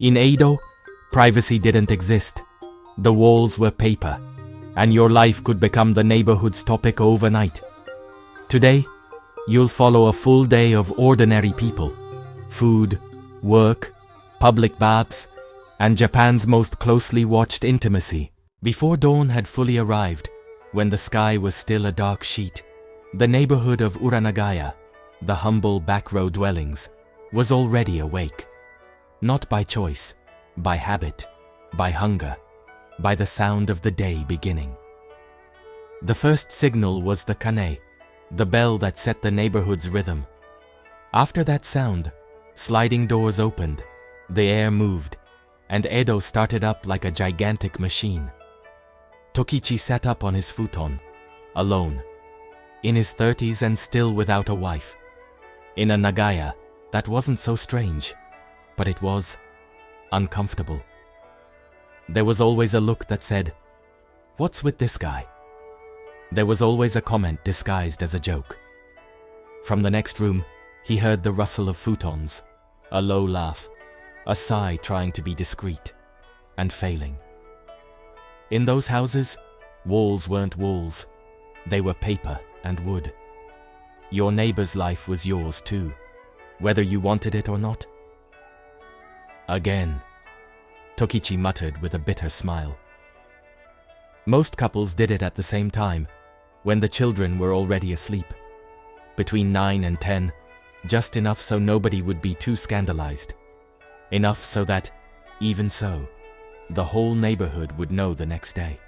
In Edo, privacy didn't exist. The walls were paper, and your life could become the neighborhood's topic overnight. Today, you'll follow a full day of ordinary people. Food, work, public baths, and Japan's most closely watched intimacy. Before dawn had fully arrived, when the sky was still a dark sheet, the neighborhood of Nagaya, the humble back row dwellings, was already awake. Not by choice, by habit, by hunger, by the sound of the day beginning. The first signal was the kane, the bell that set the neighborhood's rhythm. After that sound, sliding doors opened, the air moved, and Edo started up like a gigantic machine. Tokichi sat up on his futon, alone, in his 30s and still without a wife. In a nagaya, that wasn't so strange, but it was uncomfortable. There was always a look that said, "What's with this guy?" There was always a comment disguised as a joke. From the next room, he heard the rustle of futons, a low laugh, a sigh trying to be discreet, and failing. In those houses, walls weren't walls. They were paper and wood. Your neighbor's life was yours too, whether you wanted it or not. Again, Tokichi muttered with a bitter smile. Most couples did it at the same time, when the children were already asleep. Between 9 and 10, just enough so nobody would be too scandalized. Enough so that, even so, the whole neighborhood would know the next day.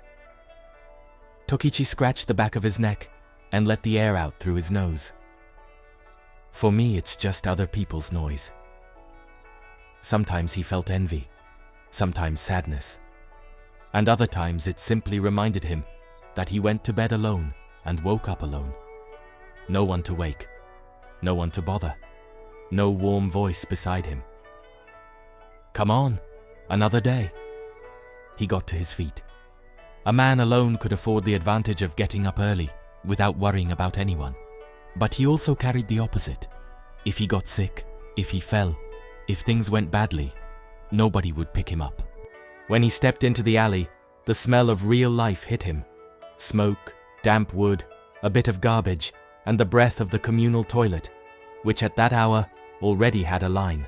Tokichi scratched the back of his neck and let the air out through his nose. For me, it's just other people's noise. Sometimes he felt envy, sometimes sadness, and other times it simply reminded him that he went to bed alone and woke up alone. No one to wake, no one to bother, no warm voice beside him. Come on, another day. He got to his feet. A man alone could afford the advantage of getting up early without worrying about anyone. But he also carried the opposite. If he got sick, if he fell, if things went badly, nobody would pick him up. When he stepped into the alley, the smell of real life hit him. Smoke, damp wood, a bit of garbage, and the breath of the communal toilet, which at that hour already had a line.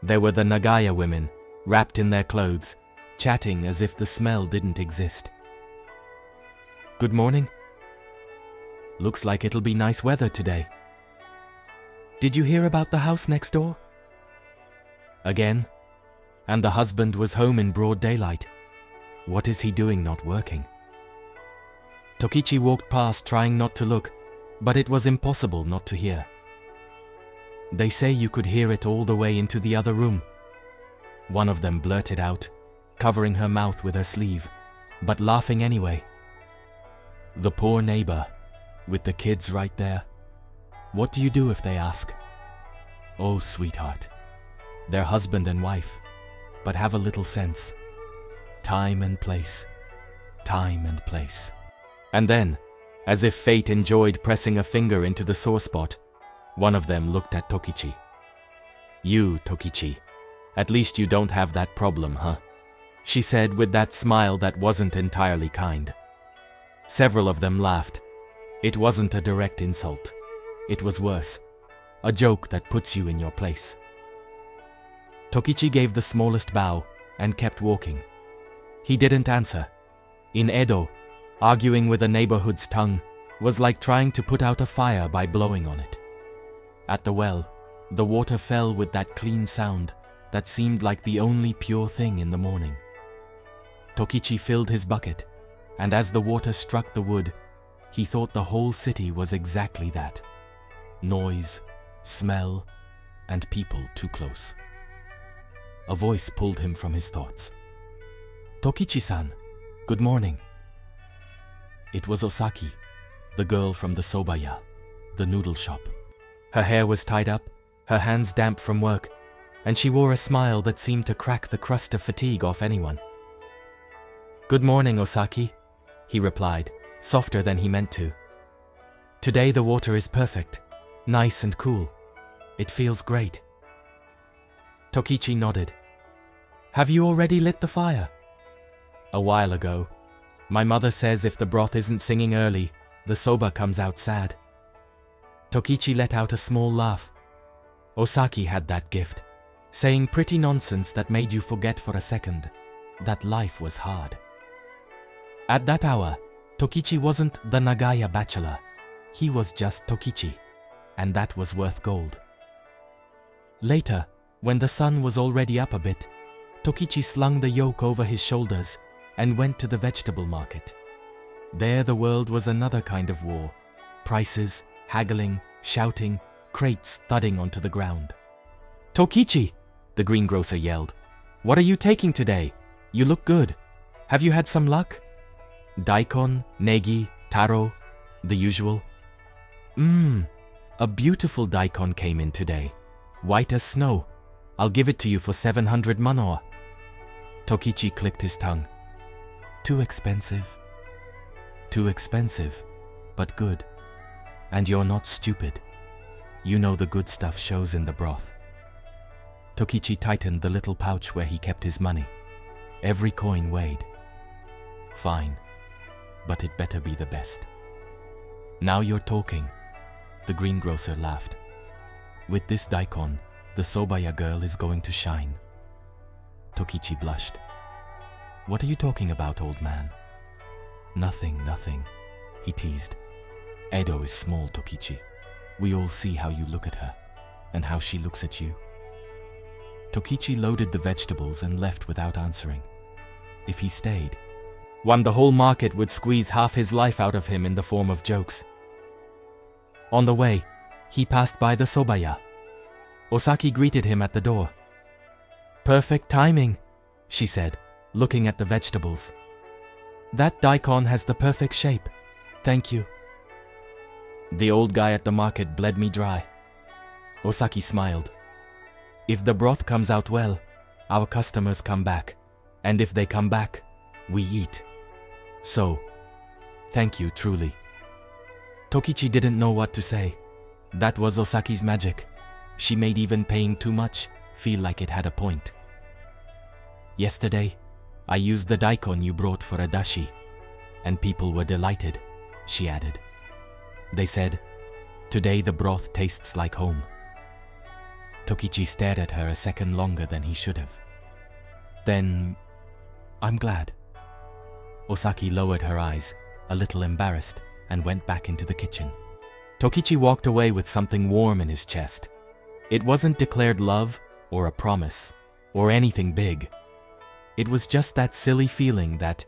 There were the nagaya women, wrapped in their clothes, chatting as if the smell didn't exist. "Good morning. Looks like it'll be nice weather today. Did you hear about the house next door?" Again, and the husband was home in broad daylight. What is he doing not working? Tokichi walked past trying not to look, but it was impossible not to hear. They say you could hear it all the way into the other room. One of them blurted out, covering her mouth with her sleeve, but laughing anyway. The poor neighbor, with the kids right there. What do you do if they ask? Oh, sweetheart. They're husband and wife, but have a little sense. Time and place. Time and place. And then, as if fate enjoyed pressing a finger into the sore spot, one of them looked at Tokichi. "You, Tokichi, at least you don't have that problem, huh?" she said with that smile that wasn't entirely kind. Several of them laughed. It wasn't a direct insult. It was worse, a joke that puts you in your place. Tokichi gave the smallest bow and kept walking. He didn't answer. In Edo, arguing with a neighborhood's tongue was like trying to put out a fire by blowing on it. At the well, the water fell with that clean sound that seemed like the only pure thing in the morning. Tokichi filled his bucket, and as the water struck the wood, he thought the whole city was exactly that. Noise, smell, and people too close. A voice pulled him from his thoughts. "Tokichi-san, good morning." It was Osaki, the girl from the sobaya, the noodle shop. Her hair was tied up, her hands damp from work, and she wore a smile that seemed to crack the crust of fatigue off anyone. "Good morning, Osaki," he replied, softer than he meant to. "Today the water is perfect, nice and cool. It feels great." Tokichi nodded. Have you already lit the fire? A while ago. My mother says if the broth isn't singing early, the soba comes out sad. Tokichi let out a small laugh. Osaki had that gift, saying pretty nonsense that made you forget for a second that life was hard. At that hour, Tokichi wasn't the Nagaya bachelor. He was just Tokichi, and that was worth gold. Later, when the sun was already up a bit, Tokichi slung the yoke over his shoulders and went to the vegetable market. There the world was another kind of war. Prices, haggling, shouting, crates thudding onto the ground. "Tokichi!" the greengrocer yelled. "What are you taking today? You look good. Have you had some luck?" "Daikon, negi, taro, the usual." A beautiful daikon came in today. White as snow. I'll give it to you for 700 manor. Tokichi clicked his tongue. Too expensive. Too expensive, but good. And you're not stupid. You know the good stuff shows in the broth. Tokichi tightened the little pouch where he kept his money. Every coin weighed. Fine, but it better be the best. Now you're talking, the greengrocer laughed. With this daikon, the sobaya girl is going to shine. Tokichi blushed. What are you talking about, old man? Nothing, he teased. Edo is small, Tokichi. We all see how you look at her, and how she looks at you. Tokichi loaded the vegetables and left without answering. If he stayed, the whole market would squeeze half his life out of him in the form of jokes. On the way, he passed by the sobaya. Osaki greeted him at the door. Perfect timing, she said, looking at the vegetables. That daikon has the perfect shape. Thank you. The old guy at the market bled me dry. Osaki smiled. If the broth comes out well, our customers come back. And if they come back, we eat. So, thank you truly. Tokichi didn't know what to say. That was Osaki's magic. She made even paying too much feel like it had a point. Yesterday, I used the daikon you brought for a dashi, and people were delighted, she added. They said, today the broth tastes like home. Tokichi stared at her a second longer than he should have. Then, I'm glad. Osaki lowered her eyes, a little embarrassed, and went back into the kitchen. Tokichi walked away with something warm in his chest. It wasn't declared love, or a promise, or anything big. It was just that silly feeling that,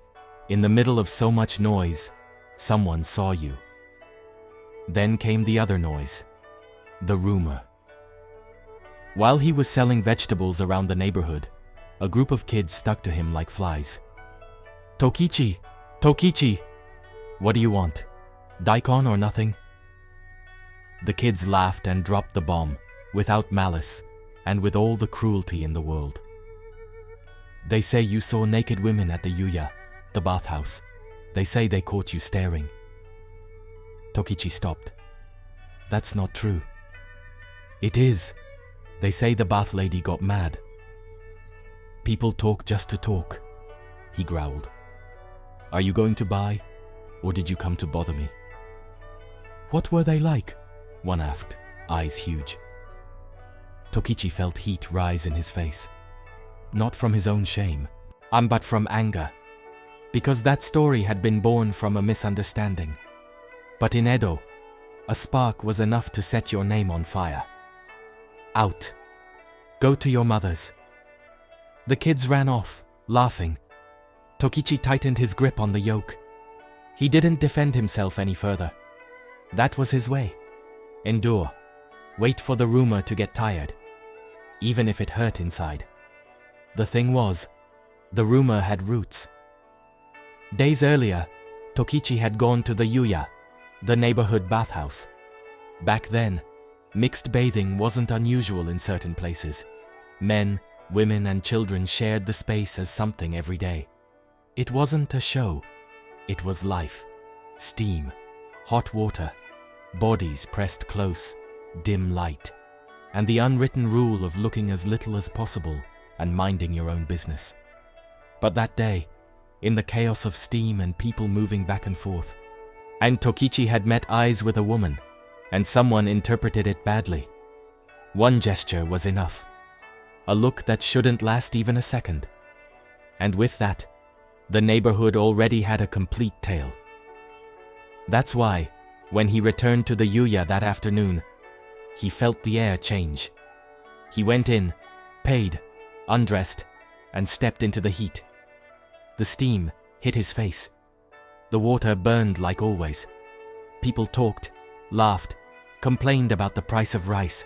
in the middle of so much noise, someone saw you. Then came the other noise, the rumor. While he was selling vegetables around the neighborhood, a group of kids stuck to him like flies. Tokichi! Tokichi! What do you want? Daikon or nothing? The kids laughed and dropped the bomb, without malice, and with all the cruelty in the world. They say you saw naked women at the Yuya, the bathhouse. They say they caught you staring. Tokichi stopped. That's not true. It is. They say the bath lady got mad. People talk just to talk, he growled. Are you going to buy, or did you come to bother me? What were they like? One asked, eyes huge. Tokichi felt heat rise in his face. Not from his own shame, but from anger. Because that story had been born from a misunderstanding. But in Edo, a spark was enough to set your name on fire. Out. Go to your mother's. The kids ran off, laughing. Tokichi tightened his grip on the yoke. He didn't defend himself any further. That was his way. Endure. Wait for the rumor to get tired. Even if it hurt inside. The thing was, the rumor had roots. Days earlier, Tokichi had gone to the Yuya, the neighborhood bathhouse. Back then, mixed bathing wasn't unusual in certain places. Men, women, and children shared the space as something every day. It wasn't a show. It was life. Steam, hot water, bodies pressed close, dim light, and the unwritten rule of looking as little as possible and minding your own business. But that day, in the chaos of steam and people moving back and forth, and Tokichi had met eyes with a woman, and someone interpreted it badly. One gesture was enough. A look that shouldn't last even a second. And with that, the neighborhood already had a complete tale. That's why, when he returned to the Yuya that afternoon, he felt the air change. He went in, paid, undressed, and stepped into the heat. The steam hit his face. The water burned like always. People talked, laughed, complained about the price of rice.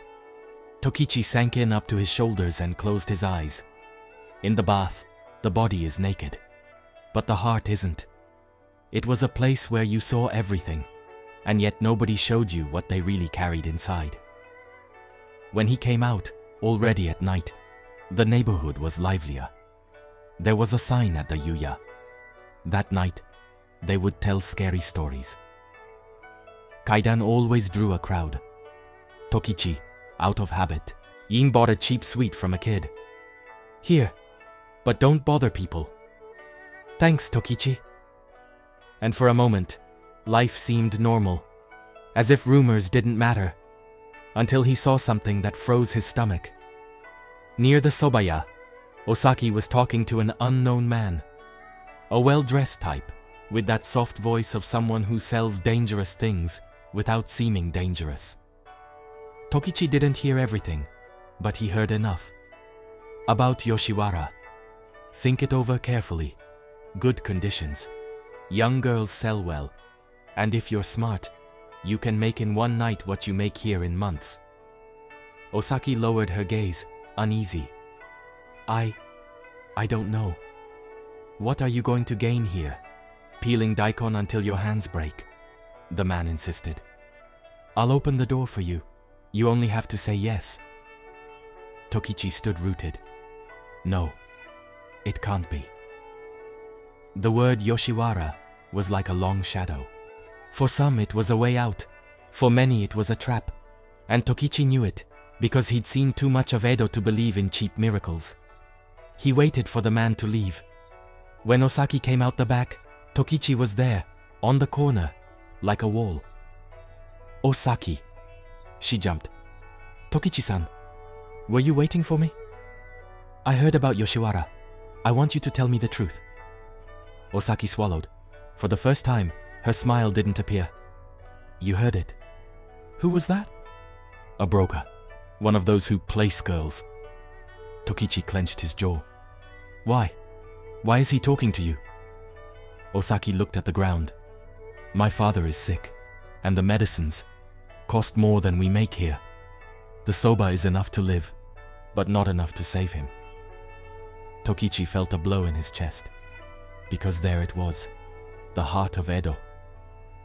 Tokichi sank in up to his shoulders and closed his eyes. In the bath, the body is naked, but the heart isn't. It was a place where you saw everything, and yet nobody showed you what they really carried inside. When he came out, already at night, the neighborhood was livelier. There was a sign at the Yuya. That night, they would tell scary stories. Kaidan always drew a crowd. Tokichi, out of habit, Yin bought a cheap sweet from a kid. Here, but don't bother people. Thanks, Tokichi. And for a moment, life seemed normal, as if rumors didn't matter, until he saw something that froze his stomach. Near the sobaya, Osaki was talking to an unknown man, a well-dressed type, with that soft voice of someone who sells dangerous things without seeming dangerous. Tokichi didn't hear everything, but he heard enough. About Yoshiwara. Think it over carefully. Good conditions. Young girls sell well, and if you're smart, you can make in one night what you make here in months. Osaki lowered her gaze, uneasy. I don't know. What are you going to gain here? Peeling daikon until your hands break, the man insisted. I'll open the door for you. You only have to say yes. Tokichi stood rooted. No, it can't be. The word Yoshiwara was like a long shadow. For some it was a way out, for many it was a trap, and Tokichi knew it because he'd seen too much of Edo to believe in cheap miracles. He waited for the man to leave. When Osaki came out the back, Tokichi was there, on the corner, like a wall. Osaki. She jumped. Tokichi-san, were you waiting for me? I heard about Yoshiwara. I want you to tell me the truth. Osaki swallowed. For the first time, her smile didn't appear. You heard it. Who was that? A broker. One of those who place girls. Tokichi clenched his jaw. Why? Why is he talking to you? Osaki looked at the ground. My father is sick, and the medicines cost more than we make here. The soba is enough to live, but not enough to save him. Tokichi felt a blow in his chest, because there it was, the heart of Edo.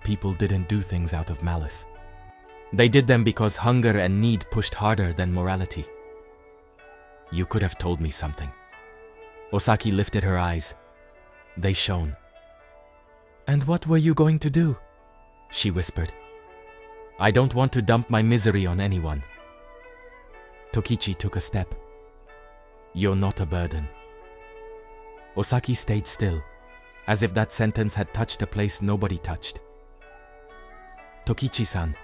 People didn't do things out of malice. They did them because hunger and need pushed harder than morality. You could have told me something. Osaki lifted her eyes. They shone. And what were you going to do? She whispered. I don't want to dump my misery on anyone. Tokichi took a step. You're not a burden. Osaki stayed still, as if that sentence had touched a place nobody touched. Tokichi-san,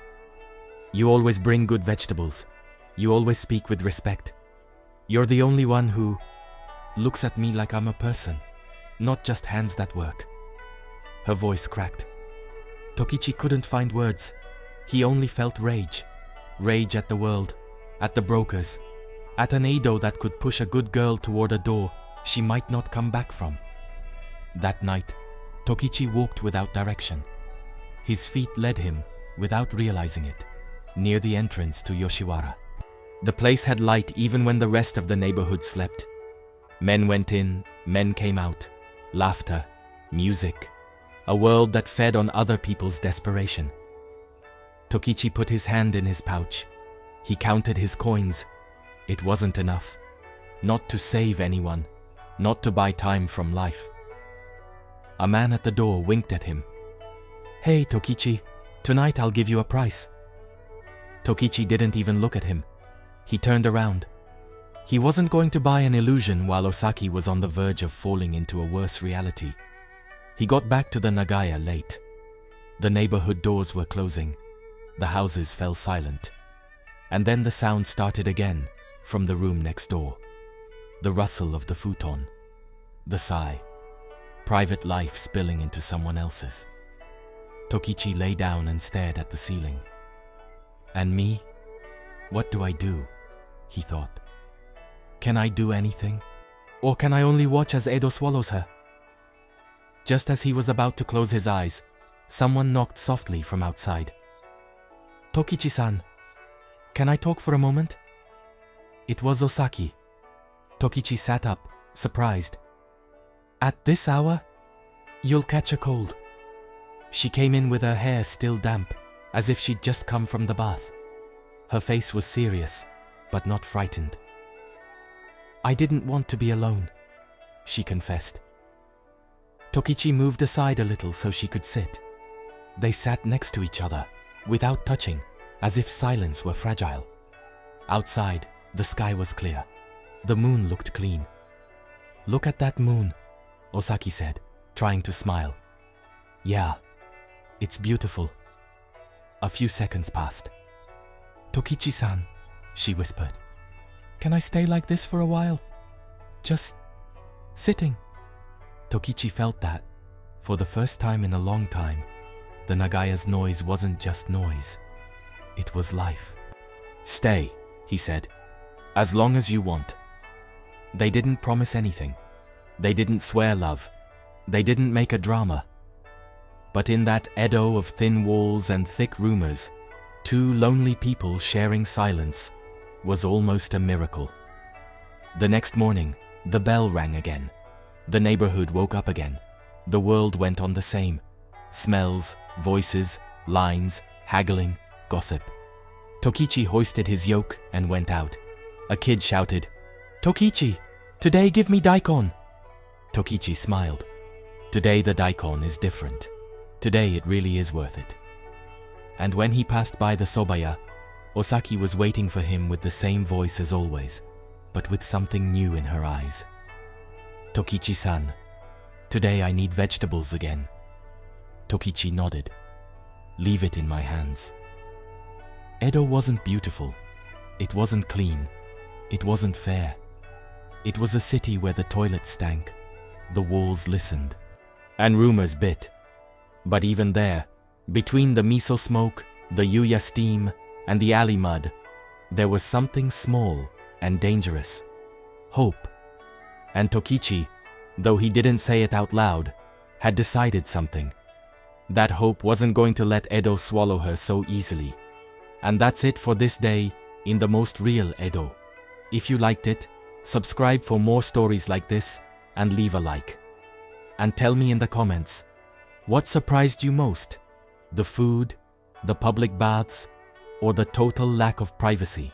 you always bring good vegetables. You always speak with respect. You're the only one who looks at me like I'm a person, not just hands that work. Her voice cracked. Tokichi couldn't find words. He only felt rage. Rage at the world, at the brokers, at an Edo that could push a good girl toward a door she might not come back from. That night, Tokichi walked without direction. His feet led him, without realizing it, near the entrance to Yoshiwara. The place had light even when the rest of the neighborhood slept. Men went in, men came out. Laughter, music, a world that fed on other people's desperation. Tokichi put his hand in his pouch. He counted his coins. It wasn't enough. Not to save anyone, not to buy time from life. A man at the door winked at him. Hey, Tokichi, tonight I'll give you a price. Tokichi didn't even look at him. He turned around. He wasn't going to buy an illusion while Osaki was on the verge of falling into a worse reality. He got back to the nagaya late. The neighborhood doors were closing. The houses fell silent. And then the sound started again from the room next door. The rustle of the futon. The sigh. Private life spilling into someone else's. Tokichi lay down and stared at the ceiling. And me? What do I do? He thought. Can I do anything? Or can I only watch as Edo swallows her? Just as he was about to close his eyes, someone knocked softly from outside. Tokichi-san, can I talk for a moment? It was Osaki. Tokichi sat up, surprised. At this hour? You'll catch a cold. She came in with her hair still damp, as if she'd just come from the bath. Her face was serious, but not frightened. I didn't want to be alone, she confessed. Tokichi moved aside a little so she could sit. They sat next to each other, without touching, as if silence were fragile. Outside, the sky was clear. The moon looked clean. Look at that moon, Osaki said, trying to smile. Yeah, it's beautiful. A few seconds passed. Tokichi-san, she whispered. Can I stay like this for a while? Just sitting. Tokichi felt that, for the first time in a long time, the nagaya's noise wasn't just noise. It was life. Stay, he said, as long as you want. They didn't promise anything. They didn't swear love. They didn't make a drama. But in that Edo of thin walls and thick rumors, two lonely people sharing silence was almost a miracle. The next morning, the bell rang again. The neighborhood woke up again. The world went on the same. Smells, voices, lines, haggling, gossip. Tokichi hoisted his yoke and went out. A kid shouted, Tokichi, today give me daikon. Tokichi smiled. Today the daikon is different. Today it really is worth it. And when he passed by the sobaya, Osaki was waiting for him with the same voice as always, but with something new in her eyes. Tokichi-san, today I need vegetables again. Tokichi nodded. Leave it in my hands. Edo wasn't beautiful. It wasn't clean. It wasn't fair. It was a city where the toilets stank, the walls listened, and rumors bit. But even there, between the miso smoke, the yuya steam, and the alley mud, there was something small and dangerous. Hope. And Tokichi, though he didn't say it out loud, had decided something. That hope wasn't going to let Edo swallow her so easily. And that's it for this day in the most real Edo. If you liked it, subscribe for more stories like this and leave a like. And tell me in the comments, what surprised you most? The food, the public baths, or the total lack of privacy?